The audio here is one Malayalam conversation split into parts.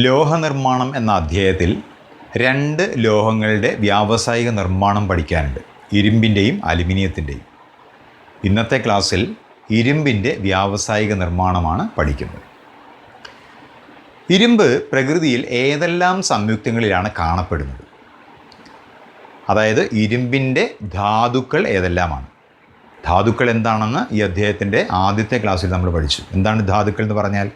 ലോഹനിർമ്മാണം എന്ന അധ്യായത്തിൽ 2 ലോഹങ്ങളുടെ വ്യാവസായിക നിർമ്മാണം പഠിക്കാനുണ്ട്, ഇരുമ്പിൻ്റെയും അലുമിനിയത്തിൻ്റെയും. ഇന്നത്തെ ക്ലാസ്സിൽ ഇരുമ്പിൻ്റെ വ്യാവസായിക നിർമ്മാണമാണ് പഠിക്കുന്നത്. ഇരുമ്പ് പ്രകൃതിയിൽ ഏതെല്ലാം സംയുക്തങ്ങളിലാണ് കാണപ്പെടുന്നത്? അതായത് ഇരുമ്പിൻ്റെ ധാതുക്കൾ ഏതെല്ലാമാണ്? ധാതുക്കൾ എന്താണെന്ന് ഈ അധ്യായത്തിൻ്റെ ആദ്യത്തെ ക്ലാസ്സിൽ നമ്മൾ പഠിച്ചു. എന്താണ് ധാതുക്കൾ എന്ന് പറഞ്ഞാൽ?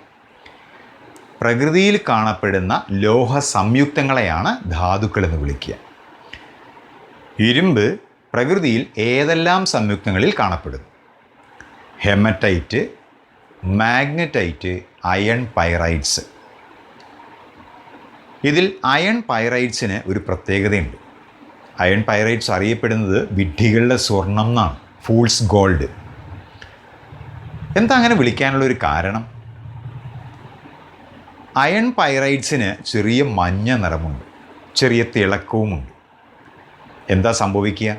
പ്രകൃതിയിൽ കാണപ്പെടുന്ന ലോഹ സംയുക്തങ്ങളെയാണ് ധാതുക്കൾ എന്ന് വിളിക്കുക. ഇരുമ്പ് പ്രകൃതിയിൽ ഏതെല്ലാം സംയുക്തങ്ങളിൽ കാണപ്പെടുന്നു? Haematite, magnetite, iron pyrites. ഇതിൽ അയൺ പൈറൈറ്റ്സിന് ഒരു പ്രത്യേകതയുണ്ട്. അയൺ പൈറൈറ്റ്സ് അറിയപ്പെടുന്നത് വിഡ്ഢികളുടെ സ്വർണം എന്നാണ്, ഫൂൾസ് ഗോൾഡ്. എന്താ അങ്ങനെ വിളിക്കാനുള്ളൊരു കാരണം? അയൺ പൈറൈറ്റ്സിന് ചെറിയ മഞ്ഞ നിറമുണ്ട്, ചെറിയ തിളക്കവുമുണ്ട്. എന്താ സംഭവിക്കുക?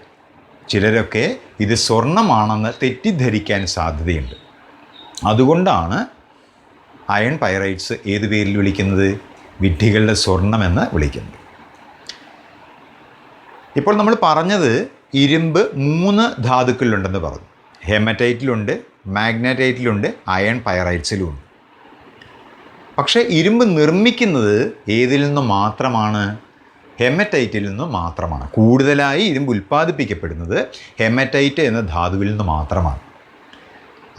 ചിലരൊക്കെ ഇത് സ്വർണ്ണമാണെന്ന് തെറ്റിദ്ധരിക്കാൻ സാധ്യതയുണ്ട്. അതുകൊണ്ടാണ് അയൺ പൈറൈറ്റ്സ് ഏത് പേരിൽ വിളിക്കുന്നത്? വിഡ്ഢികളുടെ സ്വർണമെന്ന് വിളിക്കുന്നത്. ഇപ്പോൾ നമ്മൾ പറഞ്ഞത് ഇരുമ്പ് 3 ധാതുക്കളിലുണ്ടെന്ന് പറഞ്ഞു. ഹെമറ്റൈറ്റിലുണ്ട്, മാഗ്നറ്റൈറ്റിലുണ്ട്, അയൺ പൈറൈറ്റ്സിലുമുണ്ട്. പക്ഷേ ഇരുമ്പ് നിർമ്മിക്കുന്നത് ഏതിൽ നിന്ന് മാത്രമാണ്? ഹെമറ്റൈറ്റിൽ നിന്ന് മാത്രമാണ്. കൂടുതലായി ഇരുമ്പ് ഉൽപ്പാദിപ്പിക്കപ്പെടുന്നത് ഹെമറ്റൈറ്റ് എന്ന ധാതുവിൽ നിന്ന് മാത്രമാണ്.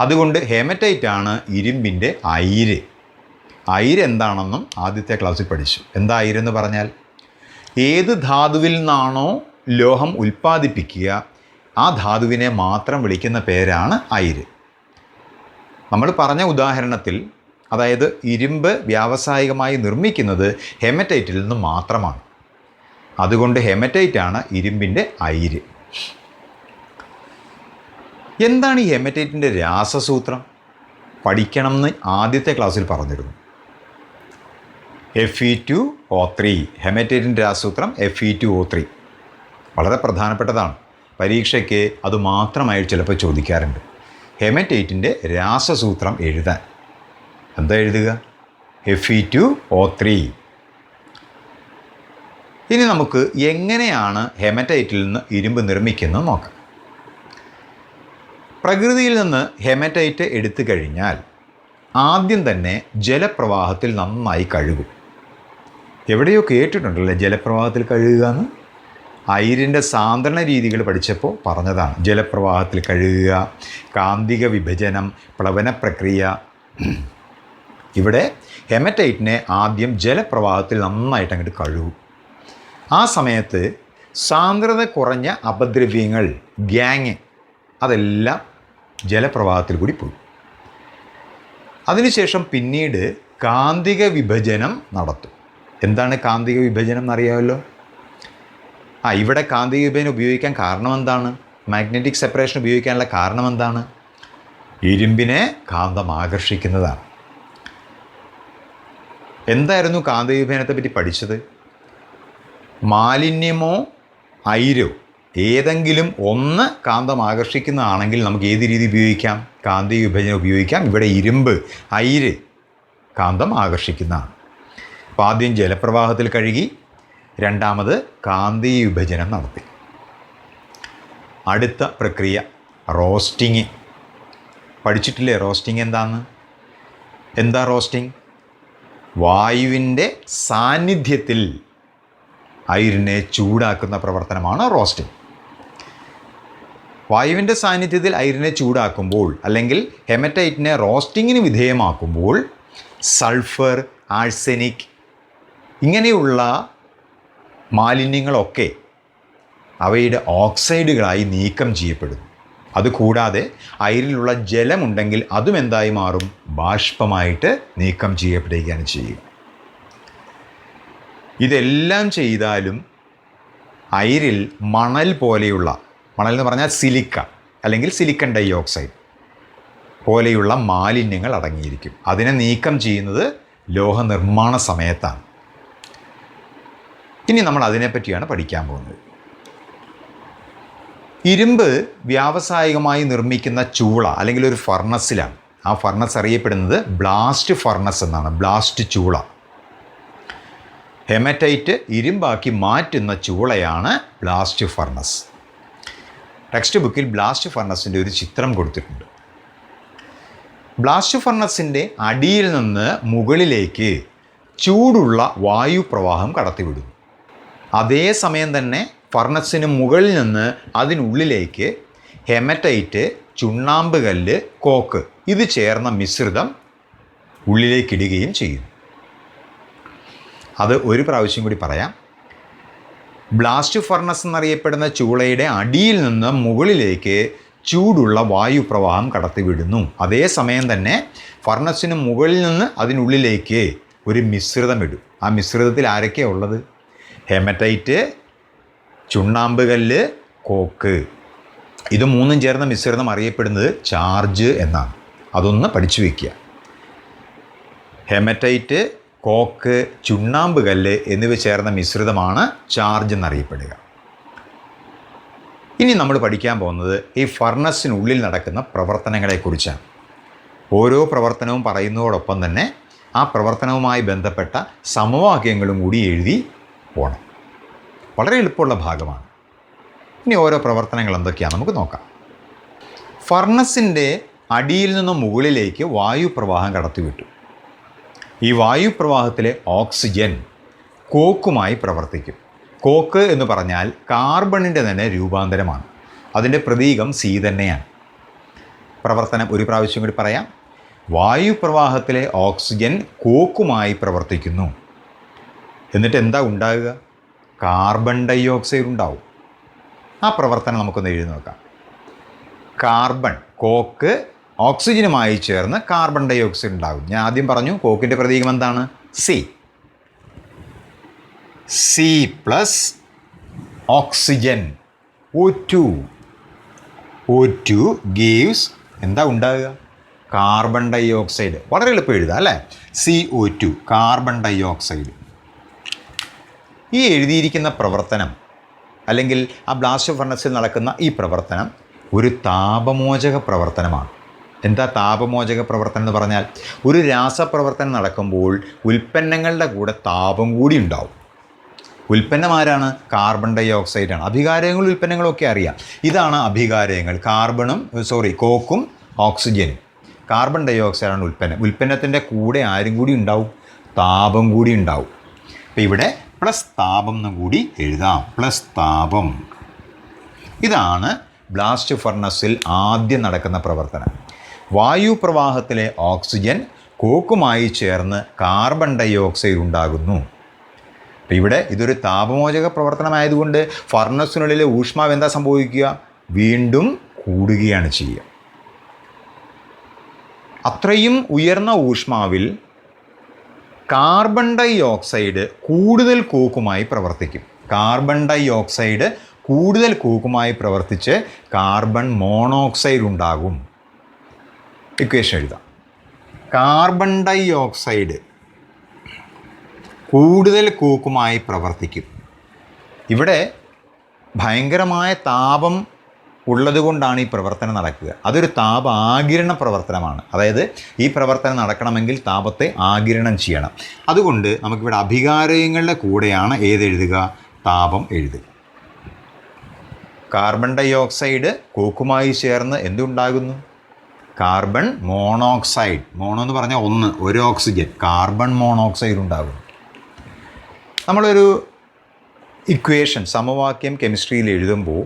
അതുകൊണ്ട് ഹെമറ്റൈറ്റാണ് ഇരുമ്പിൻ്റെ അയിര്. അയിര് എന്താണെന്നും ആദ്യത്തെ ക്ലാസ്സിൽ പഠിച്ചു. എന്താ അയിരെന്ന് പറഞ്ഞാൽ? ഏത് ധാതുവിൽ നിന്നാണോ ലോഹം ഉൽപ്പാദിപ്പിക്കുക ആ ധാതുവിനെ മാത്രം വിളിക്കുന്ന പേരാണ് അയിര്. നമ്മൾ പറഞ്ഞ ഉദാഹരണത്തിൽ, അതായത് ഇരുമ്പ് വ്യാവസായികമായി നിർമ്മിക്കുന്നത് ഹെമറ്റൈറ്റിൽ നിന്ന് മാത്രമാണ്. അതുകൊണ്ട് ഹെമറ്റൈറ്റാണ് ഇരുമ്പിൻ്റെ അയിര്. എന്താണ് ഈ ഹെമറ്റൈറ്റിൻ്റെ രാസസൂത്രം? പഠിക്കണമെന്ന് ആദ്യത്തെ ക്ലാസ്സിൽ പറഞ്ഞിരുന്നു. Fe2O3. ഹെമറ്റൈറ്റിൻ്റെ രാസസൂത്രം Fe2O3. വളരെ പ്രധാനപ്പെട്ടതാണ്. പരീക്ഷയ്ക്ക് അത് മാത്രമായി ചിലപ്പോൾ ചോദിക്കാറുണ്ട്. ഹെമറ്റൈറ്റിൻ്റെ രാസസൂത്രം എഴുതാൻ എന്താ എഴുതുക? Fe2O3. ഇനി നമുക്ക് എങ്ങനെയാണ് ഹെമറ്റൈറ്റിൽ നിന്ന് ഇരുമ്പ് നിർമ്മിക്കുന്നത് നോക്കാം. പ്രകൃതിയിൽ നിന്ന് ഹെമറ്റൈറ്റ് എടുത്തു കഴിഞ്ഞാൽ ആദ്യം തന്നെ ജലപ്രവാഹത്തിൽ നന്നായി കഴുകും. എവിടെയോ കേട്ടിട്ടുണ്ടല്ലേ ജലപ്രവാഹത്തിൽ കഴുകുക എന്ന്? അയിരിൻ്റെ സാന്ദ്രണ രീതികൾ പഠിച്ചപ്പോൾ പറഞ്ഞതാണ്. ജലപ്രവാഹത്തിൽ കഴുകുക, കാന്തിക വിഭജനം, പ്ലവന പ്രക്രിയ. ഇവിടെ ഹെമറ്റൈറ്റിനെ ആദ്യം ജലപ്രവാഹത്തിൽ നന്നായിട്ട് അങ്ങോട്ട് കഴുകും. ആ സമയത്ത് സാന്ദ്രത കുറഞ്ഞ അപദ്രവ്യങ്ങൾ, ഗ്യാങ്, അതെല്ലാം ജലപ്രവാഹത്തിൽ കൂടി പോകും. അതിനുശേഷം പിന്നീട് കാന്തിക വിഭജനം നടത്തും. എന്താണ് കാന്തിക വിഭജനം എന്നറിയാമല്ലോ? ഇവിടെ കാന്തിക വിഭജനം ഉപയോഗിക്കാൻ കാരണം എന്താണ്? മാഗ്നറ്റിക് സെപ്പറേഷൻ ഉപയോഗിക്കാനുള്ള കാരണം എന്താണ്? ഇരുമ്പിനെ കാന്തം ആകർഷിക്കുന്നതാണ്. എന്തായിരുന്നു കാന്തിക വിഭജനത്തെ പറ്റി പഠിച്ചത്? മാലിന്യമോ അയിരോ ഏതെങ്കിലും ഒന്ന് കാന്തം ആകർഷിക്കുന്നതാണെങ്കിൽ നമുക്ക് ഏത് രീതി ഉപയോഗിക്കാം? കാന്തിക വിഭജനം ഉപയോഗിക്കാം. ഇവിടെ ഇരുമ്പ്, അയിര് കാന്തം ആകർഷിക്കുന്നതാണ്. അപ്പോൾ ആദ്യം ജലപ്രവാഹത്തിൽ കഴുകി, രണ്ടാമത് കാന്തിക വിഭജനം നടത്തി. അടുത്ത പ്രക്രിയ റോസ്റ്റിങ്. പഠിച്ചിട്ടില്ലേ റോസ്റ്റിങ് എന്താണെന്ന്? എന്താ റോസ്റ്റിങ്? വായുവിൻ്റെ സാന്നിധ്യത്തിൽ അയിരിനെ ചൂടാക്കുന്ന പ്രവർത്തനമാണ് റോസ്റ്റിംഗ്. വായുവിൻ്റെ സാന്നിധ്യത്തിൽ അയിരിനെ ചൂടാക്കുമ്പോൾ, അല്ലെങ്കിൽ ഹെമറ്റൈറ്റിനെ റോസ്റ്റിങ്ങിന് വിധേയമാക്കുമ്പോൾ സൾഫർ, ആഴ്സനിക് ഇങ്ങനെയുള്ള മാലിന്യങ്ങളൊക്കെ അവയുടെ ഓക്സൈഡുകളായി നീക്കം ചെയ്യപ്പെടുന്നു. അതുകൂടാതെ അയിരിലുള്ള ജലമുണ്ടെങ്കിൽ അതും എന്തായി മാറും? ബാഷ്പമായിട്ട് നീക്കം ചെയ്യപ്പെടുകയാണ് ചെയ്യുക. ഇതെല്ലാം ചെയ്താലും അയിരിൽ മണൽ പോലെയുള്ള, മണൽ എന്ന് പറഞ്ഞാൽ സിലിക്ക അല്ലെങ്കിൽ സിലിക്കൺ ഡൈ ഓക്സൈഡ് പോലെയുള്ള മാലിന്യങ്ങൾ അടങ്ങിയിരിക്കും. അതിനെ നീക്കം ചെയ്യുന്നത് ലോഹനിർമ്മാണ സമയത്താണ്. ഇനി നമ്മൾ അതിനെപ്പറ്റിയാണ് പഠിക്കാൻ പോകുന്നത്. ഇരുമ്പ് വ്യാവസായികമായി നിർമ്മിക്കുന്ന ചൂള അല്ലെങ്കിൽ ഒരു ഫർണസിലാണ്. ആ ഫർണസ് അറിയപ്പെടുന്നത് ബ്ലാസ്റ്റ് ഫർണസ് എന്നാണ്. ബ്ലാസ്റ്റ് ചൂള. ഹെമറ്റൈറ്റ് ഇരുമ്പാക്കി മാറ്റുന്ന ചൂളയാണ് ബ്ലാസ്റ്റ് ഫർണസ്. ടെക്സ്റ്റ് ബുക്കിൽ ബ്ലാസ്റ്റ് ഫർണസിൻ്റെ ഒരു ചിത്രം കൊടുത്തിട്ടുണ്ട്. ബ്ലാസ്റ്റ് ഫർണസിൻ്റെ അടിയിൽ നിന്ന് മുകളിലേക്ക് ചൂടുള്ള വായുപ്രവാഹം കടത്തിവിടുന്നു. അതേസമയം തന്നെ ഫർണസിന് മുകളിൽ നിന്ന് അതിനുള്ളിലേക്ക് ഹെമറ്റൈറ്റ്, ചുണ്ണാമ്പ് കല്ല്, കോക്ക് ഇത് ചേർന്ന മിശ്രിതം ഉള്ളിലേക്കിടുകയും ചെയ്യും. അത് ഒരു പ്രാവശ്യം കൂടി പറയാം. ബ്ലാസ്റ്റ് ഫർണസ് എന്നറിയപ്പെടുന്ന ചൂളയുടെ അടിയിൽ നിന്ന് മുകളിലേക്ക് ചൂടുള്ള വായുപ്രവാഹം കടത്തിവിടുന്നു. അതേസമയം തന്നെ ഫർണസിന് മുകളിൽ നിന്ന് അതിനുള്ളിലേക്ക് ഒരു മിശ്രിതം ഇടും. ആ മിശ്രിതത്തിൽ ആരൊക്കെയാണ് ഉള്ളത്? ഹെമറ്റൈറ്റ്, ചുണ്ണാമ്പ് കല്ല്, കോക്ക്. ഇത് മൂന്നും ചേർന്ന മിശ്രിതം അറിയപ്പെടുന്നത് ചാർജ് എന്നാണ്. അതൊന്ന് പഠിച്ചു വയ്ക്കുക. ഹെമറ്റൈറ്റ്, കോക്ക്, ചുണ്ണാമ്പ് കല്ല് എന്നിവ ചേർന്ന മിശ്രിതമാണ് ചാർജ് എന്നറിയപ്പെടുക. ഇനി നമ്മൾ പഠിക്കാൻ പോകുന്നത് ഈ ഫർണസിനുള്ളിൽ നടക്കുന്ന പ്രവർത്തനങ്ങളെക്കുറിച്ചാണ്. ഓരോ പ്രവർത്തനവും പറയുന്നതോടൊപ്പം തന്നെ ആ പ്രവർത്തനവുമായി ബന്ധപ്പെട്ട സമവാക്യങ്ങളും കൂടി എഴുതി പോകണം. വളരെ എളുപ്പമുള്ള ഭാഗമാണ്. ഇനി ഓരോ പ്രവർത്തനങ്ങൾ എന്തൊക്കെയാണ് നമുക്ക് നോക്കാം. ഫർണസിൻ്റെ അടിയിൽ നിന്ന് മുകളിലേക്ക് വായുപ്രവാഹം കടത്തിവിട്ടു. ഈ വായുപ്രവാഹത്തിലെ ഓക്സിജൻ കോക്കുമായി പ്രവർത്തിക്കും. കോക്ക് എന്ന് പറഞ്ഞാൽ കാർബണിൻ്റെ തന്നെ രൂപാന്തരമാണ്. അതിൻ്റെ പ്രതീകം സി തന്നെയാണ്. പ്രവർത്തനം ഒരു പ്രാവശ്യം കൂടി പറയാം. വായുപ്രവാഹത്തിലെ ഓക്സിജൻ കോക്കുമായി പ്രവർത്തിക്കുന്നു. എന്നിട്ട് എന്താ ഉണ്ടാകുക? കാർബൺ ഡൈ ഓക്സൈഡ് ഉണ്ടാവും. ആ പ്രവർത്തനം നമുക്കൊന്ന് എഴുതി നോക്കാം. കാർബൺ, കോക്ക് ഓക്സിജനുമായി ചേർന്ന് കാർബൺ ഡൈ ഓക്സൈഡ് ഉണ്ടാകും. ഞാൻ ആദ്യം പറഞ്ഞു കോക്കിൻ്റെ പ്രതീകം എന്താണ്? C. C plus oxygen O2. O2 gives എന്താ ഉണ്ടാകുക? Carbon dioxide. വളരെ എളുപ്പം എഴുതാം അല്ലേ? CO2 carbon dye oxide. ഈ എഴുതിയിരിക്കുന്ന പ്രവർത്തനം അല്ലെങ്കിൽ ആ ബ്ലാസ്റ്റ് ഫർണസിൽ നടക്കുന്ന ഈ പ്രവർത്തനം ഒരു താപമോചക പ്രവർത്തനമാണ്. എന്താ താപമോചക പ്രവർത്തനം എന്ന് പറഞ്ഞാൽ? ഒരു രാസപ്രവർത്തനം നടക്കുമ്പോൾ ഉൽപ്പന്നങ്ങളുടെ കൂടെ താപം കൂടി ഉണ്ടാവും. ഉൽപ്പന്നം ആരാണ്? Carbon dye ഓക്സൈഡാണ്. അഭികാരങ്ങളും ഉൽപ്പന്നങ്ങളൊക്കെ അറിയാം. ഇതാണ് അഭികാരങ്ങൾ. കോക്കും ഓക്സിജനും. കാർബൺ ഡൈ ഓക്സൈഡാണ് ഉൽപ്പന്നം. ഉൽപ്പന്നത്തിൻ്റെ കൂടെ ആരും കൂടി ഉണ്ടാവും? താപം കൂടി ഉണ്ടാവും. അപ്പോൾ ഇവിടെ പ്ലസ് താപം എന്നും കൂടി എഴുതാം. പ്ലസ് താപം. ഇതാണ് ബ്ലാസ്റ്റ് ഫർണസിൽ ആദ്യം നടക്കുന്ന പ്രവർത്തനം. വായുപ്രവാഹത്തിലെ ഓക്സിജൻ കോക്കുമായി ചേർന്ന് കാർബൺ ഡൈ ഓക്സൈഡ് ഉണ്ടാകുന്നു. അപ്പോൾ ഇവിടെ ഇതൊരു താപമോചക പ്രവർത്തനമായതുകൊണ്ട് ഫർണസിനുള്ളിലെ ഊഷ്മാവ് എന്താ സംഭവിക്കുക? വീണ്ടും കൂടുകയാണ് ചെയ്യുക. അത്രയും ഉയർന്ന ഊഷ്മാവിൽ കാർബൺ ഡൈ ഓക്സൈഡ് കൂടുതൽ കോക്കുമായി പ്രവർത്തിക്കും. കാർബൺ ഡൈ ഓക്സൈഡ് കൂടുതൽ കോക്കുമായി പ്രവർത്തിച്ച് കാർബൺ മോണോക്സൈഡ് ഉണ്ടാകും. ഇക്വേഷൻ എഴുതാം. കാർബൺ ഡൈ ഓക്സൈഡ് കൂടുതൽ കോക്കുമായി പ്രവർത്തിക്കും. ഇവിടെ ഭയങ്കരമായ താപം ഉള്ളതുകൊണ്ടാണ് ഈ പ്രവർത്തനം നടക്കുക. അതൊരു താപ ആഗിരണ പ്രവർത്തനമാണ്. അതായത് ഈ പ്രവർത്തനം നടക്കണമെങ്കിൽ താപത്തെ ആഗിരണം ചെയ്യണം. അതുകൊണ്ട് നമുക്കിവിടെ അഭികാരങ്ങളുടെ കൂടെയാണ് ഏതെഴുതുക? താപം എഴുതുക. കാർബൺ ഡൈ ഓക്സൈഡ് കോക്കുമായി ചേർന്ന് എന്തുണ്ടാകുന്നു? Carbon monoxide. മോണോ എന്ന് പറഞ്ഞാൽ ഒരു ഓക്സിജൻ. കാർബൺ മോണോക്സൈഡ് ഉണ്ടാകുന്നു. നമ്മളൊരു ഇക്വേഷൻ, സമവാക്യം കെമിസ്ട്രിയിൽ എഴുതുമ്പോൾ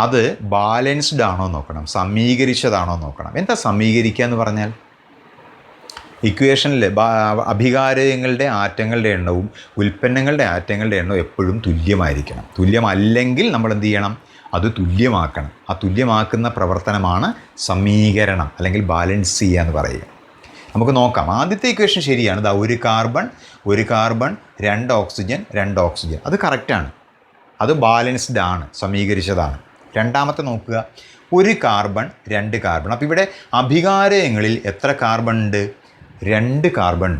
അത് ബാലൻസ്ഡ് ആണോ നോക്കണം, സമീകരിച്ചതാണോ നോക്കണം. എന്താ സമീകരിക്കുക എന്ന് പറഞ്ഞാൽ? ഇക്വേഷനിൽ അഭികാരങ്ങളുടെ ആറ്റങ്ങളുടെ എണ്ണവും ഉൽപ്പന്നങ്ങളുടെ ആറ്റങ്ങളുടെ എണ്ണവും എപ്പോഴും തുല്യമായിരിക്കണം. തുല്യമല്ലെങ്കിൽ നമ്മൾ എന്ത് ചെയ്യണം? അത് തുല്യമാക്കണം. ആ തുല്യമാക്കുന്ന പ്രവർത്തനമാണ് സമീകരണം അല്ലെങ്കിൽ ബാലൻസ് ചെയ്യുക എന്ന് പറയുക. നമുക്ക് നോക്കാം. ആദ്യത്തെ ഇക്വേഷൻ ശരിയാണ്. ഒരു കാർബൺ 2 ഓക്സിജൻ 2 ഓക്സിജൻ. അത് കറക്റ്റാണ്. അത് ബാലൻസ്ഡ് ആണ്, സമീകരിച്ചതാണ്. രണ്ടാമത്തെ നോക്കുക. 1 കാർബൺ 2 കാർബൺ. അപ്പോൾ ഇവിടെ അഭികാരങ്ങളിൽ എത്ര കാർബൺ ഉണ്ട്? 2 കാർബൺ.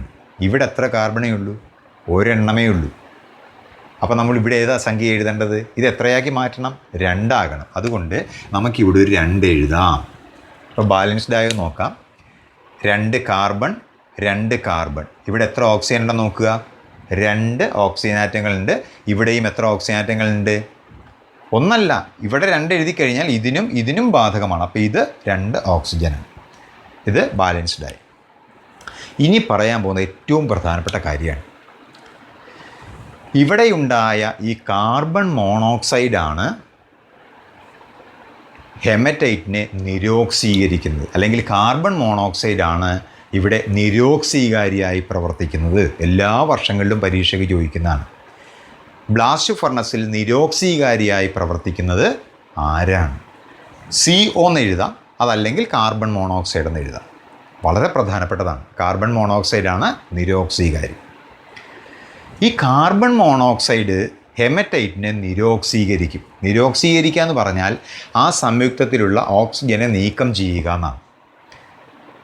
ഇവിടെ എത്ര കാർബണേ ഉള്ളൂ? ഒരെണ്ണമേ ഉള്ളൂ. അപ്പോൾ നമ്മൾ ഇവിടെ ഏതാ സംഖ്യ എഴുതേണ്ടത്? ഇത് എത്രയാക്കി മാറ്റണം? 2 ആകണം. അതുകൊണ്ട് നമുക്കിവിടെ ഒരു 2 എഴുതാം. അപ്പോൾ ബാലൻസ്ഡ് ആയത് നോക്കാം. 2 കാർബൺ 2 കാർബൺ. ഇവിടെ എത്ര ഓക്സിജൻ ഉണ്ടെന്ന് നോക്കുക. 2 ഓക്സിജൻ ആറ്റങ്ങളുണ്ട്. ഇവിടെയും എത്ര ഓക്സിജൻ ആറ്റങ്ങളുണ്ട്? ഒന്നല്ല, ഇവിടെ 2 എഴുതി കഴിഞ്ഞാൽ ഇതിനും ബാധകമാണ്. അപ്പോൾ ഇത് 2 ഓക്സിജനാണ്. ഇത് ബാലൻസ്ഡായി. ഇനി പറയാൻ പോകുന്ന ഏറ്റവും പ്രധാനപ്പെട്ട കാര്യമാണ്. ഇവിടെയുണ്ടായ ഈ കാർബൺ മോണോക്സൈഡാണ് ഹെമറ്റൈറ്റിനെ നിരോക്സീകരിക്കുന്നത്. അല്ലെങ്കിൽ കാർബൺ മോണോക്സൈഡാണ് ഇവിടെ നിരോക്സീകാരിയായി പ്രവർത്തിക്കുന്നത്. എല്ലാ വർഷങ്ങളിലും പരീക്ഷയ്ക്ക് ചോദിക്കുന്നതാണ്. ബ്ലാസ്റ്റ് ഫർണസിൽ നിരോക്സീകാരിയായി പ്രവർത്തിക്കുന്നത് ആരാണ്? CO എന്ന് എഴുതാം, അതല്ലെങ്കിൽ കാർബൺ മോണോക്സൈഡ് എന്ന് എഴുതാം. വളരെ പ്രധാനപ്പെട്ടതാണ്. കാർബൺ മോണോക്സൈഡാണ് നിരോക്സീകാരി. ഈ കാർബൺ മോണോക്സൈഡ് ഹെമറ്റൈറ്റിനെ നിരോക്സീകരിക്കും. നിരോക്സീകരിക്കുക എന്ന് പറഞ്ഞാൽ ആ സംയുക്തത്തിലുള്ള ഓക്സിജനെ നീക്കം ചെയ്യുക എന്നാണ്.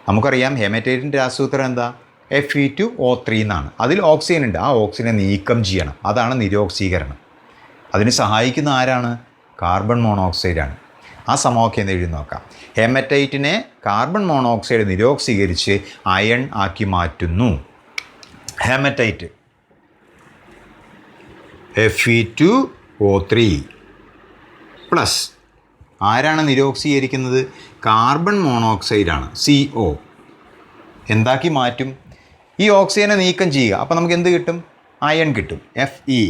നമുക്കറിയാം ഹെമറ്റൈറ്റിൻ്റെ രാസസൂത്രം എന്താ? Fe2O3 എന്നാണ്. അതിൽ ഓക്സിജൻ ഉണ്ട്. ആ ഓക്സിജനെ നീക്കം ചെയ്യണം. അതാണ് നിരോക്സീകരണം. അതിന് സഹായിക്കുന്ന ആരാണ്? കാർബൺ മോണോക്സൈഡാണ്. ആ സമവാക്യം എഴുതി നോക്കാം. ഹെമറ്റൈറ്റിനെ കാർബൺ മോണോക്സൈഡ് നിരോക്സീകരിച്ച് അയൺ ആക്കി മാറ്റുന്നു. ഹെമറ്റൈറ്റ് Fe2O3 പ്ലസ് ആരാണ് നിരോക്സീകരിക്കുന്നത്? Carbon മോണോക്സൈഡാണ്, CO. എന്താക്കി മാറ്റും? ഈ ഓക്സിജനെ നീക്കം ചെയ്യുക. അപ്പോൾ നമുക്ക് എന്ത് കിട്ടും? അയൺ കിട്ടും. Fe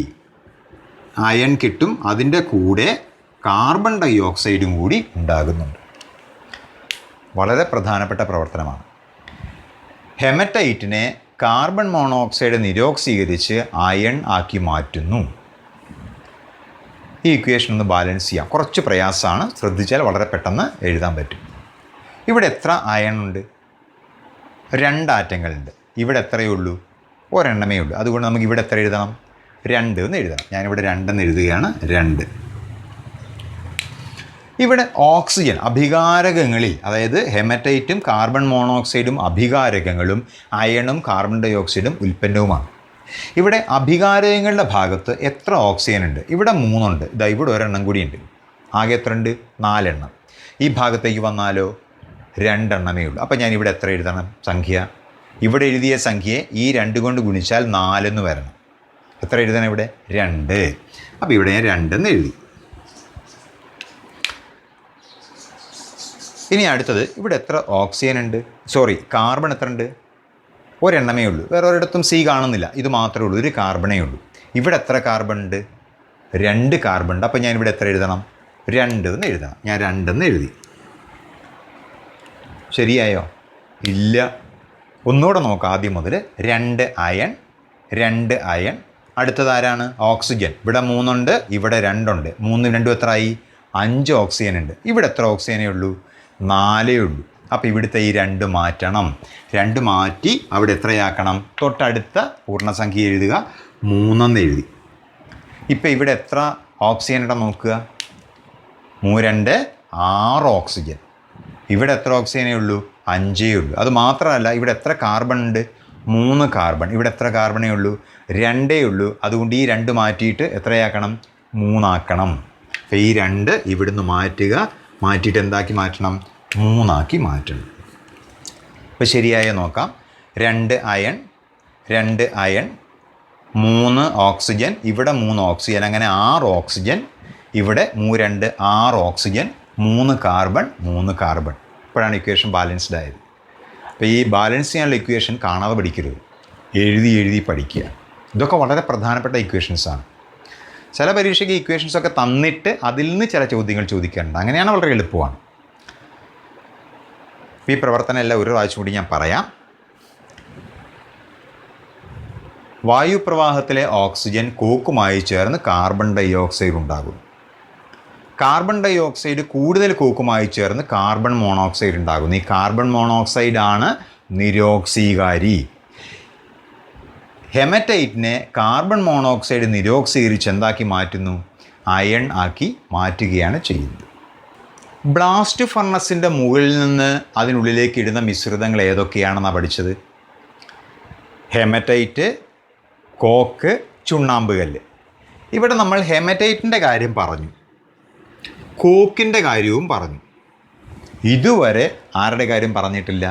അയൺ കിട്ടും. അതിൻ്റെ കൂടെ കാർബൺ ഡൈ ഓക്സൈഡും കൂടി ഉണ്ടാകുന്നുണ്ട്. വളരെ പ്രധാനപ്പെട്ട പ്രവർത്തനമാണ്. ഹെമറ്റൈറ്റിനെ കാർബൺ മോണോക്സൈഡ് നിരോക്സീകരിച്ച് അയൺ ആക്കി മാറ്റുന്നു. ഈ ഇക്വേഷൻ ഒന്ന് ബാലൻസ് ചെയ്യാം. കുറച്ച് പ്രയാസമാണ്, ശ്രദ്ധിച്ചാൽ വളരെ പെട്ടെന്ന് എഴുതാൻ പറ്റും. ഇവിടെ എത്ര അയൺ ഉണ്ട്? 2 ആറ്റങ്ങളുണ്ട്. ഇവിടെ എത്രയേ ഉള്ളൂ? ഒരെണ്ണമേ ഉള്ളൂ. അതുകൊണ്ട് നമുക്ക് ഇവിടെ എത്ര എഴുതണം? 2 എന്ന് എഴുതണം. ഞാനിവിടെ 2 എന്ന് എഴുതുകയാണ്. 2. ഇവിടെ ഓക്സിജൻ അഭികാരകങ്ങളിൽ, അതായത് ഹെമറ്റൈറ്റും കാർബൺ മോണോക്സൈഡും അഭികാരകങ്ങളും അയണും കാർബൺ ഡൈ ഓക്സൈഡും ഉൽപ്പന്നവുമാണ്. ഇവിടെ അഭികാരകങ്ങളുടെ ഭാഗത്ത് എത്ര ഓക്സിജൻ ഉണ്ട്? ഇവിടെ 3 ഉണ്ട്. ഇതാ ഇവിടെ ഒരെണ്ണം കൂടിയുണ്ട്. ആകെ എത്ര ഉണ്ട്? 4 എണ്ണം. ഈ ഭാഗത്തേക്ക് വന്നാലോ 2 എണ്ണമേ ഉള്ളൂ. അപ്പോൾ ഞാൻ ഇവിടെ എത്ര എഴുതണം? സംഖ്യ ഇവിടെ എഴുതിയ സംഖ്യയെ ഈ 2 കൊണ്ട് ഗുണിച്ചാൽ 4 എന്ന് വരണം. എത്ര എഴുതണം ഇവിടെ? 2. അപ്പോൾ ഇവിടെ ഞാൻ 2 എന്ന് എഴുതി. ഇനി അടുത്തത്, ഇവിടെ എത്ര ഓക്സിജൻ ഉണ്ട്? കാർബൺ എത്ര ഉണ്ട്? ഒരെണ്ണമേ ഉള്ളൂ. വേറെ ഒരിടത്തും C കാണുന്നില്ല. ഇത് മാത്രമേ ഉള്ളൂ. ഒരു കാർബണേ ഉള്ളൂ. ഇവിടെ എത്ര കാർബൺ ഉണ്ട്? 2 കാർബൺ ഉണ്ട്. അപ്പോൾ ഞാൻ ഇവിടെ എത്ര എഴുതണം? 2 എന്ന് എഴുതണം. ഞാൻ 2 എന്ന് എഴുതി. ശരിയായോ? ഇല്ല. ഒന്നുകൂടെ നോക്കാം ആദ്യം മുതൽ. 2 അയൺ 2 അയൺ. അടുത്തതാരാണ്? ഓക്സിജൻ. ഇവിടെ 3 ഉണ്ട്, ഇവിടെ 2 ഉണ്ട്. 3 2 എത്രയായി? 5 ഓക്സിജൻ ഉണ്ട്. ഇവിടെ എത്ര ഓക്സിജനേ ഉള്ളൂ? 4 ഉള്ളൂ. അപ്പോൾ ഇവിടുത്തെ ഈ 2 മാറ്റണം. 2 മാറ്റി അവിടെ എത്രയാക്കണം? തൊട്ടടുത്ത പൂർണ്ണസംഖ്യ എഴുതുക. 3 എന്ന് എഴുതി. ഇപ്പം ഇവിടെ എത്ര ഓക്സിജൻ ഉണ്ടെന്ന് നോക്കുക. 3 2 6 ഓക്സിജൻ. ഇവിടെ എത്ര ഓക്സിജനേ ഉള്ളൂ? 5 ഉള്ളൂ. അത് മാത്രമല്ല, ഇവിടെ എത്ര കാർബൺ ഉണ്ട്? 3 കാർബൺ. ഇവിടെ എത്ര കാർബണേ ഉള്ളൂ? 2 ഉള്ളൂ. അതുകൊണ്ട് ഈ 2 മാറ്റിയിട്ട് എത്രയാക്കണം? 3 ആക്കണം. അപ്പോൾ ഈ 2 ഇവിടുന്ന് മാറ്റുക. മാറ്റിയിട്ട് എന്താക്കി മാറ്റണം? 3 ആക്കി മാറ്റണം. അപ്പോൾ ശരിയായ നോക്കാം. 2 അയൺ 2 അയൺ 3 ഓക്സിജൻ. ഇവിടെ 3 ഓക്സിജൻ. അങ്ങനെ 6 ഓക്സിജൻ. ഇവിടെ 3 2 6 ഓക്സിജൻ, 3 കാർബൺ 3 കാർബൺ. ഇപ്പോഴാണ് ഇക്വേഷൻ ബാലൻസ്ഡ് ആയത്. അപ്പോൾ ഈ ബാലൻസ് ചെയ്യാനുള്ള ഇക്വേഷൻ കാണാതെ പഠിക്കരുത്, എഴുതി പഠിക്കുക. ഇതൊക്കെ വളരെ പ്രധാനപ്പെട്ട ഇക്വേഷൻസാണ്. ചില പരീക്ഷയ്ക്ക് ഇക്വേഷൻസൊക്കെ തന്നിട്ട് അതിൽ നിന്ന് ചില ചോദ്യങ്ങൾ ചോദിക്കാറുണ്ട്. അങ്ങനെയാണ് വളരെ എളുപ്പമാണ്. ഈ പ്രവർത്തനം എല്ലാം ഒരു പ്രാവശ്യം കൂടി ഞാൻ പറയാം. വായുപ്രവാഹത്തിലെ ഓക്സിജൻ കോക്കുമായി ചേർന്ന് കാർബൺ ഡൈ ഓക്സൈഡ് ഉണ്ടാകുന്നു. കാർബൺ ഡൈ ഓക്സൈഡ് കൂടുതൽ കോക്കുമായി ചേർന്ന് കാർബൺ മോണോക്സൈഡ് ഉണ്ടാകുന്നു. ഈ കാർബൺ മോണോക്സൈഡാണ് നിരോക്സീകാരി. ഹെമറ്റൈറ്റിനെ കാർബൺ മോണോക്സൈഡ് നിരോക്സീകരിച്ച് എന്താക്കി മാറ്റുന്നു? അയൺ ആക്കി മാറ്റുകയാണ് ചെയ്യുന്നത്. ബ്ലാസ്റ്റ് ഫർണസിൻ്റെ മുകളിൽ നിന്ന് അതിനുള്ളിലേക്ക് ഇടുന്ന മിശ്രിതങ്ങൾ ഏതൊക്കെയാണെന്നാണ് പഠിച്ചത്? ഹെമറ്റൈറ്റ്, കോക്ക്, ചുണ്ണാമ്പ് കല്ല്. ഇവിടെ നമ്മൾ ഹെമറ്റൈറ്റിൻ്റെ കാര്യം പറഞ്ഞു, കോക്കിൻ്റെ കാര്യവും പറഞ്ഞു. ഇതുവരെ ആരുടെ കാര്യം പറഞ്ഞിട്ടില്ല?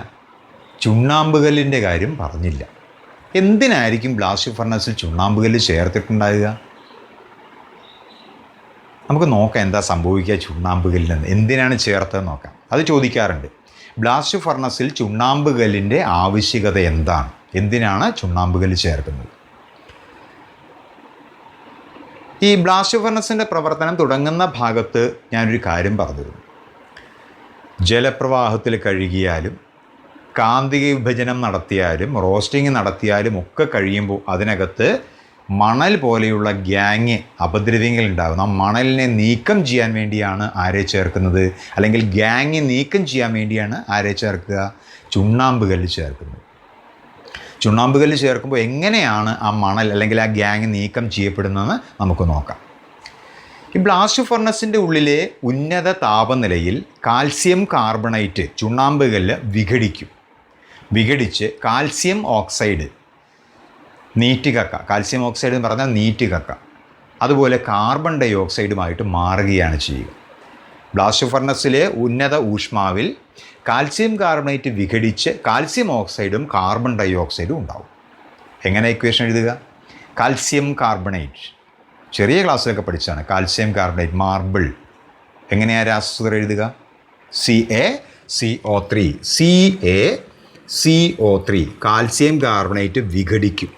ചുണ്ണാമ്പുകല്ലിൻ്റെ കാര്യം പറഞ്ഞില്ല. എന്തിനായിരിക്കും ബ്ലാസ്റ്റ് ഫർണസിൽ ചുണ്ണാമ്പുകല്ല് ചേർത്തിട്ടുണ്ടാകുക? നമുക്ക് നോക്കാം എന്താ സംഭവിക്കുക ചുണ്ണാമ്പുകല്ലിന്, എന്തിനാണ് ചേർത്തതെന്ന് നോക്കാം. അത് ചോദിക്കാറുണ്ട്. ബ്ലാസ്റ്റ് ഫർണസിൽ ചുണ്ണാമ്പുകല്ലിൻ്റെ ആവശ്യകത എന്താണ്? എന്തിനാണ് ചുണ്ണാമ്പുകല്ല് ചേർക്കുന്നത്? ഈ ബ്ലാസ്റ്റ് ഫർണസിൻ്റെ പ്രവർത്തനം തുടങ്ങുന്ന ഭാഗത്ത് ഞാനൊരു കാര്യം പറഞ്ഞിരുന്നു. ജലപ്രവാഹത്തിൽ കഴുകിയാലും കാന്തിക വിഭജനം നടത്തിയാലും റോസ്റ്റിംഗ് നടത്തിയാലും ഒക്കെ കഴിയുമ്പോൾ അതിനകത്ത് മണൽ പോലെയുള്ള ഗ്യാങ് അപദ്രവ്യങ്ങൾ ഉണ്ടാകും. ആ മണലിനെ നീക്കം ചെയ്യാൻ വേണ്ടിയാണ് ആരെ ചേർക്കുന്നത്? അല്ലെങ്കിൽ ഗ്യാങ് നീക്കം ചെയ്യാൻ വേണ്ടിയാണ് ആരെ ചേർക്കുക? ചുണ്ണാമ്പുകല്ല് ചേർക്കുന്നത്. ചുണ്ണാമ്പുകല്ല് ചേർക്കുമ്പോൾ എങ്ങനെയാണ് ആ മണൽ അല്ലെങ്കിൽ ആ ഗ്യാങ് നീക്കം ചെയ്യപ്പെടുന്നതെന്ന് നമുക്ക് നോക്കാം. ഈ ബ്ലാസ്റ്റ് ഫർണസിൻ്റെ ഉള്ളിലെ ഉന്നത താപനിലയിൽ കാൽസ്യം കാർബണേറ്റ് ചുണ്ണാമ്പുകല്ല് വിഘടിച്ച് കാൽസ്യം ഓക്സൈഡ്, നീറ്റുകക്ക, കാൽസ്യം ഓക്സൈഡ് എന്ന് പറഞ്ഞാൽ നീറ്റുകക്ക, അതുപോലെ കാർബൺ ഡൈ ഓക്സൈഡുമായിട്ട് മാറുകയാണ് ചെയ്യുക. ബ്ലാസ്റ്റ് ഫർണസിലെ ഉന്നത ഊഷ്മാവിൽ കാൽസ്യം കാർബണേറ്റ് വിഘടിച്ച് കാൽസ്യം ഓക്സൈഡും കാർബൺ ഡൈ ഓക്സൈഡും ഉണ്ടാവും. എങ്ങനെ ഇക്വേഷൻ എഴുതുക? കാൽസ്യം കാർബണേറ്റ് ചെറിയ ക്ലാസ്സിലൊക്കെ പഠിച്ചാണ്. Calcium carbonate, marble. എങ്ങനെയാണ് രാസസൂത്രം എഴുതുക? CaCO3 കാൽസ്യം കാർബണേറ്റ് വിഘടിക്കും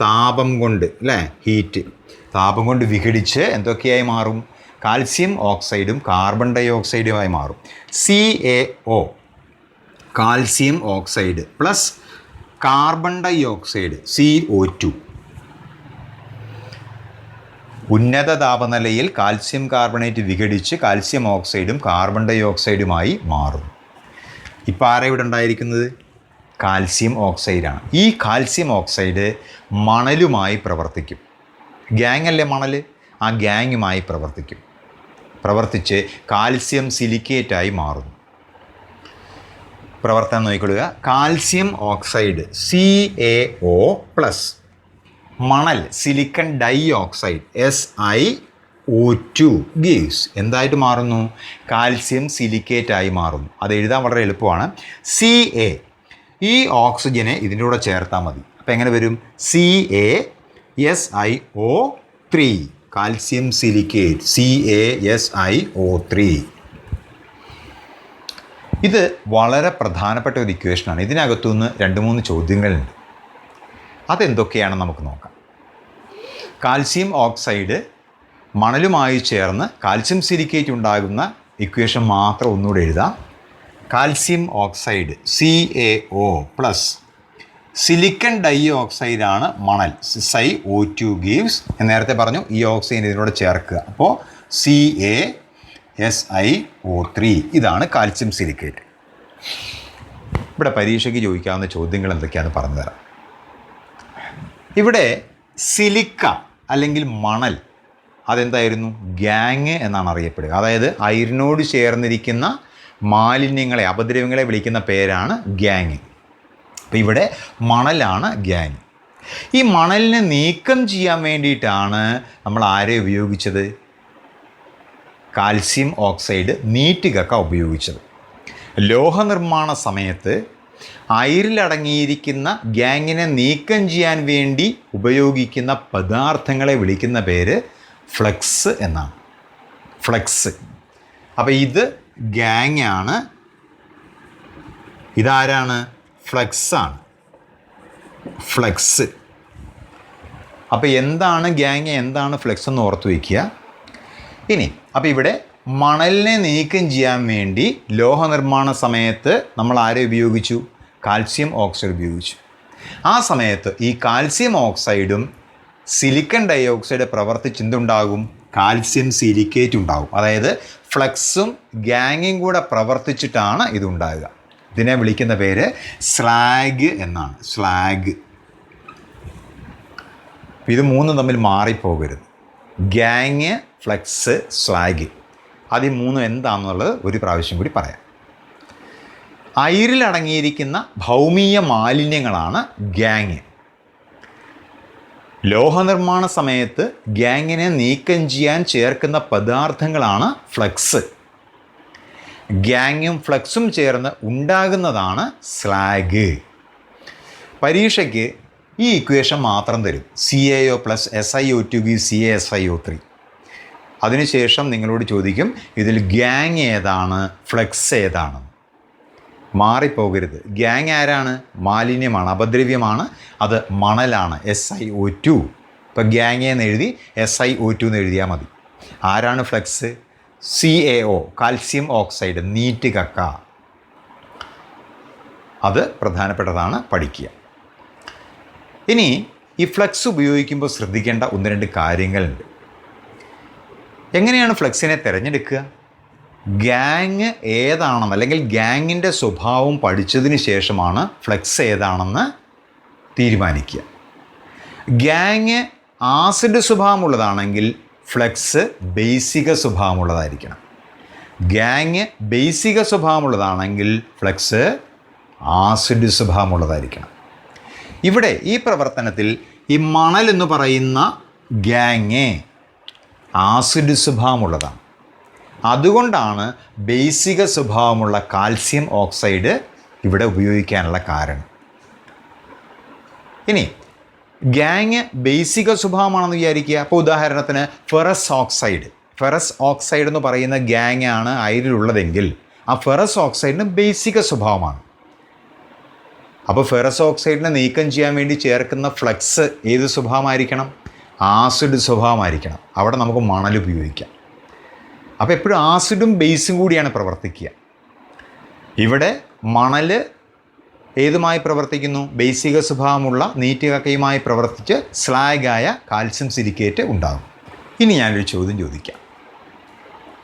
താപം കൊണ്ട്, അല്ലേ? ഹീറ്റ്, താപം കൊണ്ട് വിഘടിച്ച് എന്തൊക്കെയായി മാറും? കാൽസ്യം ഓക്സൈഡും കാർബൺ ഡൈ ഓക്സൈഡുമായി മാറും. CaO calcium oxide plus carbon dioxide CO2. ഉന്നത താപനിലയിൽ കാൽസ്യം കാർബണേറ്റ് വിഘടിച്ച് കാൽസ്യം ഓക്സൈഡും കാർബൺ ഡൈ ഓക്സൈഡുമായി മാറും. ഇപ്പോൾ ആരാ ഇവിടെ ഉണ്ടായിരിക്കുന്നത്? കാൽസ്യം ഓക്സൈഡാണ്. ഈ കാൽസ്യം ഓക്സൈഡ് മണലുമായി പ്രവർത്തിക്കും. ഗ്യാങ് അല്ലേ മണൽ? ആ ഗ്യാങ്ങുമായി പ്രവർത്തിച്ച് കാൽസ്യം സിലിക്കേറ്റായി മാറുന്നു. പ്രവർത്തനം നോക്കിക്കൊള്ളുക. കാൽസ്യം ഓക്സൈഡ് CaO പ്ലസ് മണൽ silicon dioxide SiO2 gives എന്തായിട്ട് മാറുന്നു? കാൽസ്യം സിലിക്കേറ്റായി മാറുന്നു. അത് എഴുതാൻ വളരെ എളുപ്പമാണ്. Ca ഈ ഓക്സിജനെ ഇതിൻ്റെ കൂടെ ചേർത്താൽ മതി. അപ്പോൾ എങ്ങനെ വരും? CaSiO3 calcium silicate, CaSiO3. ഇത് വളരെ പ്രധാനപ്പെട്ട ഒരു ഇക്വേഷനാണ്. ഇതിനകത്തുനിന്ന് 2-3 ചോദ്യങ്ങളുണ്ട്. അതെന്തൊക്കെയാണെന്ന് നമുക്ക് നോക്കാം. കാൽസ്യം ഓക്സൈഡ് മണലുമായി ചേർന്ന് കാൽസ്യം സിലിക്കേറ്റ് ഉണ്ടാകുന്ന ഇക്വേഷൻ മാത്രം ഒന്നുകൂടെ എഴുതാം. Calcium oxide CaO plus silicon ഡൈ ഓക്സൈഡാണ് മണൽ, SiO2 ഗീവ്സ്. ഞാൻ നേരത്തെ പറഞ്ഞു ഈ ഓക്സൈഡ് ഇതിനോട് ചേർക്കുക. അപ്പോൾ CaSiO3 ഇതാണ് കാൽസ്യം സിലിക്കേറ്റ്. ഇവിടെ പരീക്ഷയ്ക്ക് ചോദിക്കാവുന്ന ചോദ്യങ്ങൾ എന്തൊക്കെയാണെന്ന് പറഞ്ഞു തരാം. ഇവിടെ സിലിക്ക അല്ലെങ്കിൽ മണൽ അതെന്തായിരുന്നു? ഗ്യാങ് എന്നാണ് അറിയപ്പെടുക. അതായത് അയിരിനോട് ചേർന്നിരിക്കുന്ന മാലിന്യങ്ങളെ, അപദ്രവ്യങ്ങളെ വിളിക്കുന്ന പേരാണ് ഗ്യാങ്. അപ്പോൾ ഇവിടെ മണലാണ് ഗ്യാങ്. ഈ മണലിനെ നീക്കം ചെയ്യാൻ വേണ്ടിയിട്ടാണ് നമ്മൾ ആരെ ഉപയോഗിച്ചത്? കാൽസ്യം ഓക്സൈഡ്, നീറ്റുകക്ക ഉപയോഗിച്ചത്. ലോഹനിർമ്മാണ സമയത്ത് അയിരിലടങ്ങിയിരിക്കുന്ന ഗ്യാങ്ങിനെ നീക്കം ചെയ്യാൻ വേണ്ടി ഉപയോഗിക്കുന്ന പദാർത്ഥങ്ങളെ വിളിക്കുന്ന പേര് ഫ്ലക്സ് എന്നാണ്. ഫ്ലക്സ്. അപ്പോൾ ഇത് ഗ്യാങ്ങാണ്, ഇതാരാണ്? ഫ്ലക്സാണ്. ഫ്ലക്സ്. അപ്പോൾ എന്താണ് ഗ്യാങ്, എന്താണ് ഫ്ലക്സ് എന്ന് ഓർത്ത് വയ്ക്കുക. ഇനി അപ്പോൾ ഇവിടെ മണലിനെ നീക്കം ചെയ്യാൻ വേണ്ടി ലോഹനിർമ്മാണ സമയത്ത് നമ്മൾ ആരെ ഉപയോഗിച്ചു? കാൽസ്യം ഓക്സൈഡ് ഉപയോഗിച്ചു. ആ സമയത്ത് ഈ കാൽസ്യം ഓക്സൈഡും സിലിക്കൺ ഡൈ ഓക്സൈഡ് പ്രവർത്തിച്ച് എന്തുണ്ടാകും? കാൽസ്യം സിലിക്കേറ്റ് ഉണ്ടാകും. അതായത് ഫ്ലക്സും ഗ്യാങ്ങും കൂടെ പ്രവർത്തിച്ചിട്ടാണ് ഇതുണ്ടാകുക. ഇതിനെ വിളിക്കുന്ന പേര് സ്ലാഗ് എന്നാണ്. സ്ലാഗ്. ഇത് മൂന്നും തമ്മിൽ മാറിപ്പോകരുത്. Gang, flux, slag. അത് ഈ മൂന്നും എന്താണെന്നുള്ളത് ഒരു പ്രാവശ്യം കൂടി പറയാം. അയിരിലടങ്ങിയിരിക്കുന്ന ഭൗമീയ മാലിന്യങ്ങളാണ് ഗ്യാങ്. ലോഹനിർമ്മാണ സമയത്ത് ഗാങ്ങിനെ നീക്കം ചെയ്യാൻ ചേർക്കുന്ന പദാർത്ഥങ്ങളാണ് ഫ്ലക്സ്. ഗാങ്ങും ഫ്ലക്സും ചേർന്ന് ഉണ്ടാകുന്നതാണ് സ്ലാഗ്. പരീക്ഷയ്ക്ക് ഈ ഇക്വേഷൻ മാത്രം തരും. CaO + SiO2 CaSiO3. അതിനുശേഷം നിങ്ങളോട് ചോദിക്കും ഇതിൽ ഗാങ് ഏതാണ്, ഫ്ലക്സ് ഏതാണ്. മാറിപ്പോകരുത്. ഗാങ് ആരാണ്? മാലിന്യമാണ്, അപദ്രവ്യമാണ്, അത് മണലാണ്, SiO2. ഇപ്പോൾ ഗാങ് എന്ന് എഴുതി SiO2 എന്ന് എഴുതിയാൽ മതി. ആരാണ് ഫ്ലക്സ്? CaO, കാൽസ്യം ഓക്സൈഡ്, നീറ്റ് കക്ക. അത് പ്രധാനപ്പെട്ടതാണ്, പഠിക്കുക. ഇനി ഈ ഫ്ലക്സ് ഉപയോഗിക്കുമ്പോൾ ശ്രദ്ധിക്കേണ്ട 1-2 കാര്യങ്ങളുണ്ട്. എങ്ങനെയാണ് ഫ്ലക്സിനെ തിരഞ്ഞെടുക്കുക? ഗാങ് ഏതാണെന്ന് അല്ലെങ്കിൽ ഗാങ്ങിൻ്റെ സ്വഭാവം പഠിച്ചതിന് ശേഷമാണ് ഫ്ലക്സ് ഏതാണെന്ന് തീരുമാനിക്കുക. ഗാങ് ആസിഡ് സ്വഭാവമുള്ളതാണെങ്കിൽ ഫ്ലക്സ് ബേസിക സ്വഭാവമുള്ളതായിരിക്കണം. ഗാങ് ബേസിക സ്വഭാവമുള്ളതാണെങ്കിൽ ഫ്ലക്സ് ആസിഡ് സ്വഭാവമുള്ളതായിരിക്കണം. ഇവിടെ ഈ പ്രവർത്തനത്തിൽ ഈ മണൽ എന്ന് പറയുന്ന ഗാങ് ആസിഡ് സ്വഭാവമുള്ളതാണ്. അതുകൊണ്ടാണ് ബേസിക സ്വഭാവമുള്ള കാൽസ്യം ഓക്സൈഡ് ഇവിടെ ഉപയോഗിക്കാനുള്ള കാരണം. ഇനി ഗാങ് ബേസിക സ്വഭാവമാണെന്ന് വിചാരിക്കുക. അപ്പോൾ ഉദാഹരണത്തിന് ഫെറസ് ഓക്സൈഡ് എന്ന് പറയുന്ന ഗാങ് ആണ് അയിരിലുള്ളതെങ്കിൽ ആ ഫെറസ് ഓക്സൈഡിന് ബേസിക സ്വഭാവമാണ്. അപ്പോൾ ഫെറസ് ഓക്സൈഡിനെ നീക്കം ചെയ്യാൻ വേണ്ടി ചേർക്കുന്ന ഫ്ലക്സ് ഏത് സ്വഭാവമായിരിക്കണം? ആസിഡ് സ്വഭാവമായിരിക്കണം. അവിടെ നമുക്ക് മണൽ ഉപയോഗിക്കാം. അപ്പോൾ എപ്പോഴും ആസിഡും ബേസും കൂടിയാണ് പ്രവർത്തിക്കുക. ഇവിടെ മണൽ ഏതുമായി പ്രവർത്തിക്കുന്നു? ബേസിക സ്വഭാവമുള്ള നീറ്റ് കക്കയുമായി പ്രവർത്തിച്ച് സ്ലാഗായ കാൽസ്യം സിലിക്കേറ്റ് ഉണ്ടാകും. ഇനി ഞാനൊരു ചോദ്യം ചോദിക്കാം.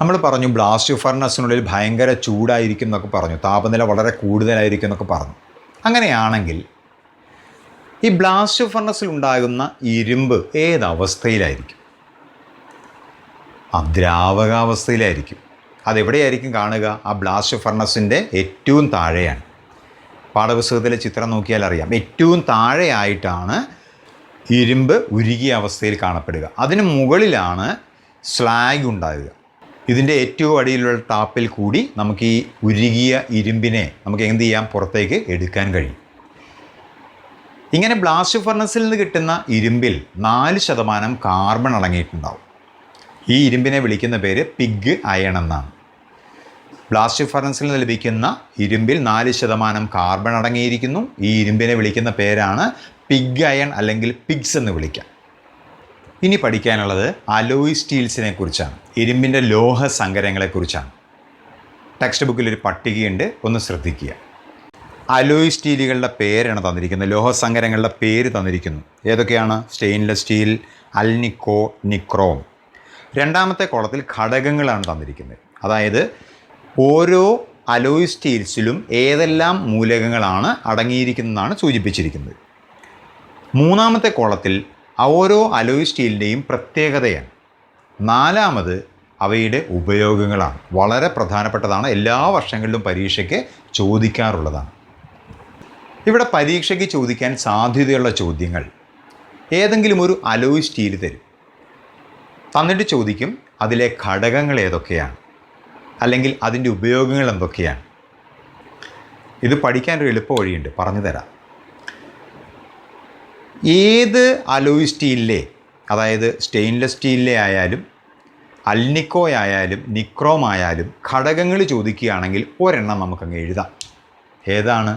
നമ്മൾ പറഞ്ഞു ബ്ലാസ്റ്റ് ഫർണസിനുള്ളിൽ ഭയങ്കര ചൂടായിരിക്കും എന്നൊക്കെ പറഞ്ഞു, താപനില വളരെ കൂടുതലായിരിക്കും എന്നൊക്കെ പറഞ്ഞു. അങ്ങനെയാണെങ്കിൽ ഈ ബ്ലാസ്റ്റ് ഫർണസിൽ ഉണ്ടാകുന്ന ഇരുമ്പ് ഏതവസ്ഥയിലായിരിക്കും? ദ്രാവകാവസ്ഥയിലായിരിക്കും. അതെവിടെയായിരിക്കും കാണുക? ആ ബ്ലാസ്റ്റ് ഫർണസിൻ്റെ ഏറ്റവും താഴെയാണ്. പാഠപുസ്തകത്തിലെ ചിത്രം നോക്കിയാൽ അറിയാം, ഏറ്റവും താഴെയായിട്ടാണ് ഇരുമ്പ് ഉരുകിയ അവസ്ഥയിൽ കാണപ്പെടുക. അതിന് മുകളിലാണ് സ്ലാഗ് ഉണ്ടാകുക. ഇതിൻ്റെ ഏറ്റവും അടിയിലുള്ള ടാപ്പിൽ കൂടി നമുക്ക് ഈ ഉരുകിയ ഇരുമ്പിനെ നമുക്ക് എന്ത് ചെയ്യാം? പുറത്തേക്ക് എടുക്കാൻ കഴിയും. ഇങ്ങനെ ബ്ലാസ്റ്റ് ഫർണസിൽ നിന്ന് കിട്ടുന്ന ഇരുമ്പിൽ 4% കാർബൺ അടങ്ങിയിട്ടുണ്ടാവും. ഈ ഇരുമ്പിനെ വിളിക്കുന്ന പേര് പിഗ് അയൺ എന്നാണ്. ബ്ലാസ്റ്റ് ഫർണസിൽ നിന്ന് ലഭിക്കുന്ന ഇരുമ്പിൽ 4% കാർബൺ അടങ്ങിയിരിക്കുന്നു. ഈ ഇരുമ്പിനെ വിളിക്കുന്ന പേരാണ് പിഗ് അയൺ അല്ലെങ്കിൽ പിഗ്സ് എന്ന് വിളിക്കാം. ഇനി പഠിക്കാനുള്ളത് അലോയ് സ്റ്റീൽസിനെ കുറിച്ചാണ്, ഇരുമ്പിൻ്റെ ലോഹ സങ്കരങ്ങളെക്കുറിച്ചാണ്. ടെക്സ്റ്റ് ബുക്കിൽ ഒരു പട്ടികയുണ്ട്, ഒന്ന് ശ്രദ്ധിക്കുക. അലോയ് സ്റ്റീലുകളുടെ പേരാണ് തന്നിരിക്കുന്നത്, ലോഹസങ്കരങ്ങളുടെ പേര് തന്നിരിക്കുന്നു. ഏതൊക്കെയാണ്? Stainless steel, alnico, nichrome. രണ്ടാമത്തെ കോളത്തിൽ ഘടകങ്ങളാണ് തന്നിരിക്കുന്നത്. അതായത് ഓരോ അലോയ് സ്റ്റീൽസിലും ഏതെല്ലാം മൂലകങ്ങളാണ് അടങ്ങിയിരിക്കുന്നതെന്നാണ് സൂചിപ്പിച്ചിരിക്കുന്നത്. മൂന്നാമത്തെ കോളത്തിൽ ഓരോ അലോയ് സ്റ്റീലിൻ്റെയും പ്രത്യേകതയാണ്. നാലാമത് അവയുടെ ഉപയോഗങ്ങളാണ്. വളരെ പ്രധാനപ്പെട്ടതാണ്, എല്ലാ വർഷങ്ങളിലും പരീക്ഷയ്ക്ക് ചോദിക്കാറുള്ളതാണ്. ഇവിടെ പരീക്ഷയ്ക്ക് ചോദിക്കാൻ സാധ്യതയുള്ള ചോദ്യങ്ങൾ ഏതെങ്കിലും ഒരു അലോയ് സ്റ്റീൽ തരും, തന്നിട്ട് ചോദിക്കും അതിലെ ഘടകങ്ങൾ ഏതൊക്കെയാണ്, അല്ലെങ്കിൽ അതിൻ്റെ ഉപയോഗങ്ങൾ എന്തൊക്കെയാണ്. ഇത് പഠിക്കാനൊരു എളുപ്പ വഴിയുണ്ട്, പറഞ്ഞു തരാം. ഏത് അലോയ് സ്റ്റീലിലെ, അതായത് സ്റ്റെയിൻലെസ് സ്റ്റീലിലെ ആയാലും അൽനിക്കോ ആയാലും നിക്രോം ആയാലും ഘടകങ്ങൾ ചോദിക്കുകയാണെങ്കിൽ ഒരെണ്ണം നമുക്കങ്ങ് എഴുതാം. ഏതാണ്?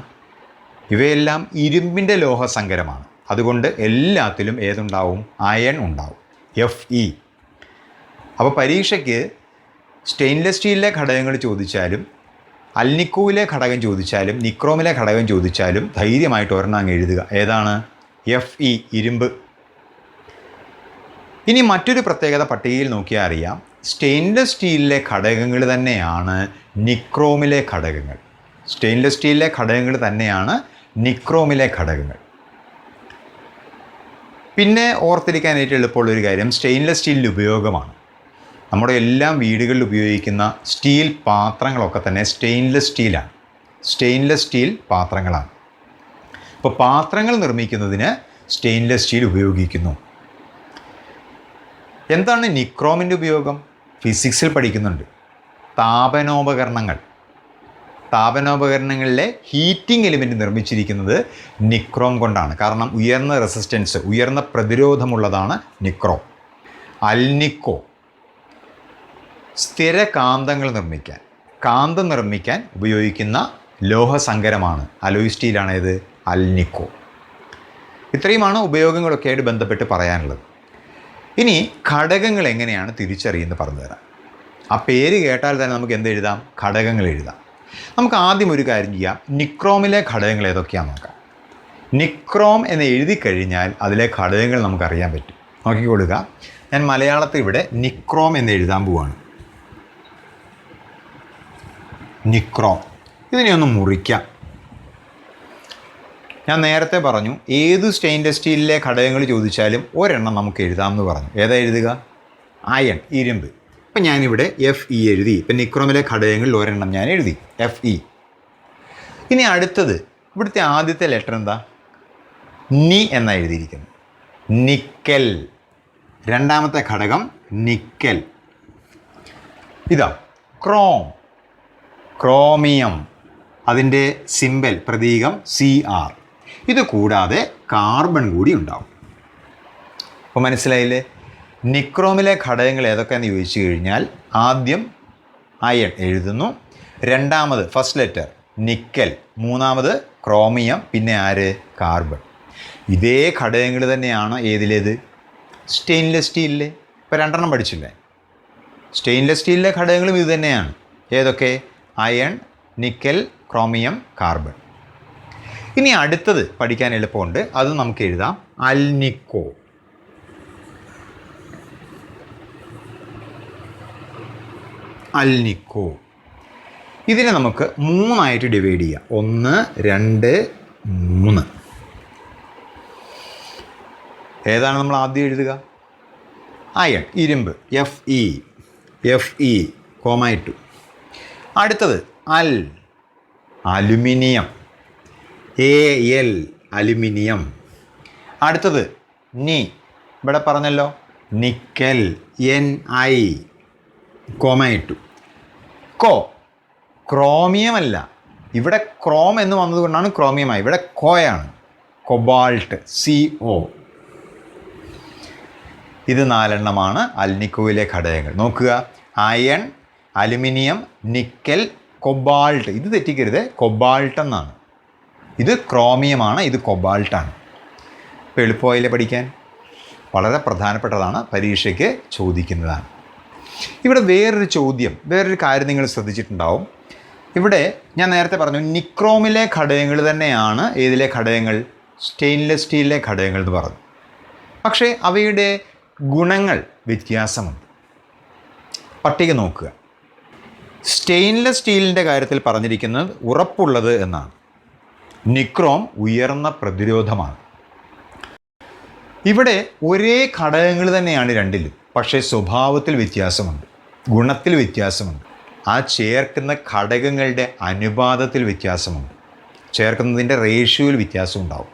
ഇവയെല്ലാം ഇരുമ്പിൻ്റെ ലോഹസങ്കരമാണ്. അതുകൊണ്ട് എല്ലാത്തിലും ഏതുണ്ടാവും? അയൺ ഉണ്ടാവും, Fe. അപ്പോൾ പരീക്ഷയ്ക്ക് സ്റ്റെയിൻലെസ് സ്റ്റീലിലെ ഘടകങ്ങൾ ചോദിച്ചാലും അൽനിക്കോയിലെ ഘടകം ചോദിച്ചാലും നിക്രോമിലെ ഘടകം ചോദിച്ചാലും ധൈര്യമായിട്ട് ഒരെണ്ണം അങ്ങ് എഴുതുക. ഏതാണ്? Fe, ഇരുമ്പ്. ഇനി മറ്റൊരു പ്രത്യേകത പട്ടികയിൽ നോക്കിയാൽ അറിയാം, സ്റ്റെയിൻലെസ് സ്റ്റീലിലെ ഘടകങ്ങൾ തന്നെയാണ് നിക്രോമിലെ ഘടകങ്ങൾ. സ്റ്റെയിൻലെസ് സ്റ്റീലിലെ ഘടകങ്ങൾ തന്നെയാണ് നിക്രോമിലെ ഘടകങ്ങൾ. പിന്നെ ഓർത്തിരിക്കാനായിട്ട് എളുപ്പമുള്ളൊരു കാര്യം സ്റ്റെയിൻലെസ് സ്റ്റീലിൻ്റെ ഉപയോഗമാണ്. നമ്മുടെ എല്ലാം വീടുകളിൽ ഉപയോഗിക്കുന്ന സ്റ്റീൽ പാത്രങ്ങളൊക്കെ തന്നെ സ്റ്റെയിൻലെസ് സ്റ്റീലാണ്. സ്റ്റെയിൻലെസ് സ്റ്റീൽ പാത്രങ്ങളാണ്. അപ്പോൾ പാത്രങ്ങൾ നിർമ്മിക്കുന്നതിന് സ്റ്റെയിൻലെസ് സ്റ്റീൽ ഉപയോഗിക്കുന്നു. എന്താണ് നിക്രോമിൻ്റെ ഉപയോഗം? ഫിസിക്സിൽ പഠിക്കുന്നുണ്ട്. താപനോപകരണങ്ങളിലെ ഹീറ്റിംഗ് എലിമെൻറ്റ് നിർമ്മിച്ചിരിക്കുന്നത് നിക്രോം കൊണ്ടാണ്. കാരണം ഉയർന്ന റെസിസ്റ്റൻസ്, ഉയർന്ന പ്രതിരോധമുള്ളതാണ് നിക്രോം. അൽനിക്കോ സ്ഥിര കാന്തങ്ങൾ നിർമ്മിക്കാൻ, കാന്തം നിർമ്മിക്കാൻ ഉപയോഗിക്കുന്ന ലോഹസങ്കരമാണ്. അലോയ് സ്റ്റീലാണ് ഇത് അൽനിക്കോ. ഇത്രയുമാണ് ഉപയോഗങ്ങളൊക്കെ ആയിട്ട് ബന്ധപ്പെട്ട് പറയാനുള്ളത്. ഇനി ഘടകങ്ങൾ എങ്ങനെയാണ് തിരിച്ചറിയുന്നത് പറഞ്ഞുതരാം. ആ പേര് കേട്ടാൽ തന്നെ നമുക്ക് എന്ത് എഴുതാം? ഘടകങ്ങൾ എഴുതാം. നമുക്ക് ആദ്യം ഒരു കാര്യം ചെയ്യാം, നിക്രോമിലെ ഘടകങ്ങൾ ഏതൊക്കെയാണെന്ന് നോക്കാം. നിക്രോം എന്ന് എഴുതി കഴിഞ്ഞാൽ അതിലെ ഘടകങ്ങൾ നമുക്കറിയാൻ പറ്റും. നോക്കിക്കൊള്ളുക, ഞാൻ മലയാളത്തിൽ ഇവിടെ നിക്രോം എന്ന് എഴുതാൻ പോവാണ്. നിക്രോം, ഇതിനെ ഒന്ന് മുറിക്കാം. ഞാൻ നേരത്തെ പറഞ്ഞു ഏത് സ്റ്റെയിൻലെസ് സ്റ്റീലിലെ ഘടകങ്ങൾ ചോദിച്ചാലും ഒരെണ്ണം നമുക്ക് എഴുതാമെന്ന് പറഞ്ഞു. ഏതാ എഴുതുക? അയൺ, ഇരുമ്പ്. ഇപ്പം ഞാനിവിടെ Fe എഴുതി. ഇപ്പം നിക്രോമിലെ ഘടകങ്ങളിൽ ഒരെണ്ണം ഞാൻ എഴുതി, Fe. ഇനി അടുത്തത്, ഇവിടുത്തെ ആദ്യത്തെ ലെറ്റർ എന്താ? നി എന്നാണ് എഴുതിയിരിക്കുന്നത്. നിക്കൽ. രണ്ടാമത്തെ ഘടകം നിക്കൽ. ഇതാ ക്രോം, ക്രോമിയം. അതിൻ്റെ സിമ്പൽ, പ്രതീകം Cr. ഇത് കൂടാതെ കാർബൺ കൂടി ഉണ്ടാവും. അപ്പോൾ മനസ്സിലായില്ലേ? നിക്രോമിലെ ഘടകങ്ങൾ ഏതൊക്കെയാണെന്ന് ചോദിച്ചു കഴിഞ്ഞാൽ ആദ്യം അയൺ എഴുതുന്നു, രണ്ടാമത് ഫസ്റ്റ് ലെറ്റർ നിക്കൽ, മൂന്നാമത് ക്രോമിയം, പിന്നെ ആര്? കാർബൺ. ഇതേ ഘടകങ്ങൾ തന്നെയാണ് ഏതിലേത്? സ്റ്റെയിൻലെസ് സ്റ്റീലിലെ. ഇപ്പോൾ രണ്ടെണ്ണം പഠിച്ചില്ലേ? സ്റ്റെയിൻലെസ് സ്റ്റീലിലെ ഘടകങ്ങളും ഇത് തന്നെയാണ്. ഏതൊക്കെ? Iron, nickel, chromium, carbon. ഇനി അടുത്തത് പഠിക്കാൻ എളുപ്പമുണ്ട്, അത് നമുക്ക് എഴുതാം. അൽനിക്കോ. അൽനിക്കോ. ഇതിനെ നമുക്ക് മൂന്നായിട്ട് ഡിവൈഡ് ചെയ്യാം. 1, 2, 3. ഏതാണ് നമ്മൾ ആദ്യം എഴുതുക? അയൺ, ഇരുമ്പ്, Fe, കോമ2. അടുത്തത് അലുമിനിയം, Al, അലുമിനിയം. അടുത്തത് നി, ഇവിടെ പറഞ്ഞല്ലോ നിക്കൽ, Ni, കോമ2. ക്രോമിയം അല്ല, ഇവിടെ ക്രോം എന്ന് വന്നതുകൊണ്ടാണ് ക്രോമിയമായി. ഇവിടെ കോയാണ്, കൊബാൾട്ട്, Co. ഇത് 4 അൽനിക്കോയിലെ ഘടകങ്ങൾ. നോക്കുക, അയൺ, അലുമിനിയം, നിക്കൽ, കൊബാൾട്ട്. ഇത് തെറ്റിക്കരുത്, കൊബാൾട്ട് എന്നാണ്. ഇത് ക്രോമിയമാണ്, ഇത് കൊബാൾട്ടാണ്. ഇപ്പോൾ എളുപ്പമായില്ലേ പഠിക്കാൻ? വളരെ പ്രധാനപ്പെട്ടതാണ്, പരീക്ഷയ്ക്ക് ചോദിക്കുന്നതാണ്. ഇവിടെ വേറൊരു ചോദ്യം, വേറൊരു കാര്യം നിങ്ങൾ ശ്രദ്ധിച്ചിട്ടുണ്ടാവും. ഇവിടെ ഞാൻ നേരത്തെ പറഞ്ഞു നിക്രോമിലെ ഘടകങ്ങൾ തന്നെയാണ് ഏതിലെ ഘടകങ്ങൾ? സ്റ്റെയിൻലെസ് സ്റ്റീലിലെ ഘടകങ്ങൾ എന്ന് പറഞ്ഞു. പക്ഷേ അവയുടെ ഗുണങ്ങൾ വ്യത്യാസമുണ്ട്. പട്ടിക നോക്കുക. സ്റ്റെയിൻലെസ് സ്റ്റീലിൻ്റെ കാര്യത്തിൽ പറഞ്ഞിരിക്കുന്നത് ഉറപ്പുള്ളത് എന്നാണ്. നിക്രോം ഉയർന്ന പ്രതിരോധമാണ്. ഇവിടെ ഒരേ ഘടകങ്ങൾ തന്നെയാണ് രണ്ടിലും, പക്ഷേ സ്വഭാവത്തിൽ വ്യത്യാസമുണ്ട്, ഗുണത്തിൽ വ്യത്യാസമുണ്ട്. ആ ചേർക്കുന്ന ഘടകങ്ങളുടെ അനുപാതത്തിൽ വ്യത്യാസമുണ്ട്, ചേർക്കുന്നതിൻ്റെ റേഷ്യോയിൽ വ്യത്യാസം ഉണ്ടാവും.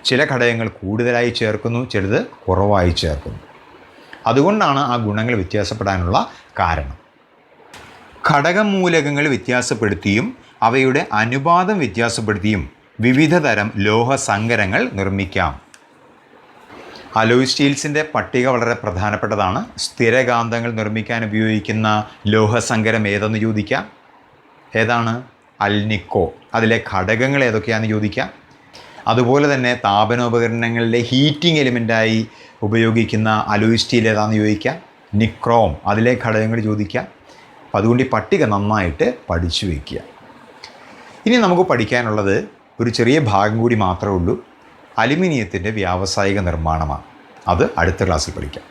ചില ഘടകങ്ങൾ കൂടുതലായി ചേർക്കുന്നു, ചിലത് കുറവായി ചേർക്കുന്നു. അതുകൊണ്ടാണ് ആ ഗുണങ്ങൾ വ്യത്യാസപ്പെടാനുള്ള കാരണം. ഘടകമൂലകങ്ങൾ വ്യത്യാസപ്പെടുത്തിയും അവയുടെ അനുപാതം വ്യത്യാസപ്പെടുത്തിയും വിവിധ തരം ലോഹസങ്കരങ്ങൾ നിർമ്മിക്കാം. അലോയ് സ്റ്റീൽസിൻ്റെ പട്ടിക വളരെ പ്രധാനപ്പെട്ടതാണ്. സ്ഥിരകാന്തങ്ങൾ നിർമ്മിക്കാൻ ഉപയോഗിക്കുന്ന ലോഹസങ്കരം ഏതെന്ന് ചോദിക്കാം. ഏതാണ്? അൽനിക്കോ. അതിലെ ഘടകങ്ങൾ ഏതൊക്കെയാണെന്ന് ചോദിക്കാം. അതുപോലെ തന്നെ താപനോപകരണങ്ങളിലെ ഹീറ്റിംഗ് എലിമെൻ്റായി ഉപയോഗിക്കുന്ന അലോയ് സ്റ്റീൽ ഏതാണെന്ന് ചോദിക്കാം. നിക്രോം, അതിലെ ഘടകങ്ങൾ ചോദിക്കാം. അപ്പോൾ അതുകൊണ്ട് ഈ പട്ടിക നന്നായിട്ട് പഠിച്ചു വയ്ക്കുക. ഇനി നമുക്ക് പഠിക്കാനുള്ളത് ഒരു ചെറിയ ഭാഗം കൂടി മാത്രമേ ഉള്ളൂ. അലുമിനിയത്തിൻ്റെ വ്യാവസായിക നിർമ്മാണമാണ്. അത് അടുത്ത ക്ലാസ്സിൽ പഠിക്കാം.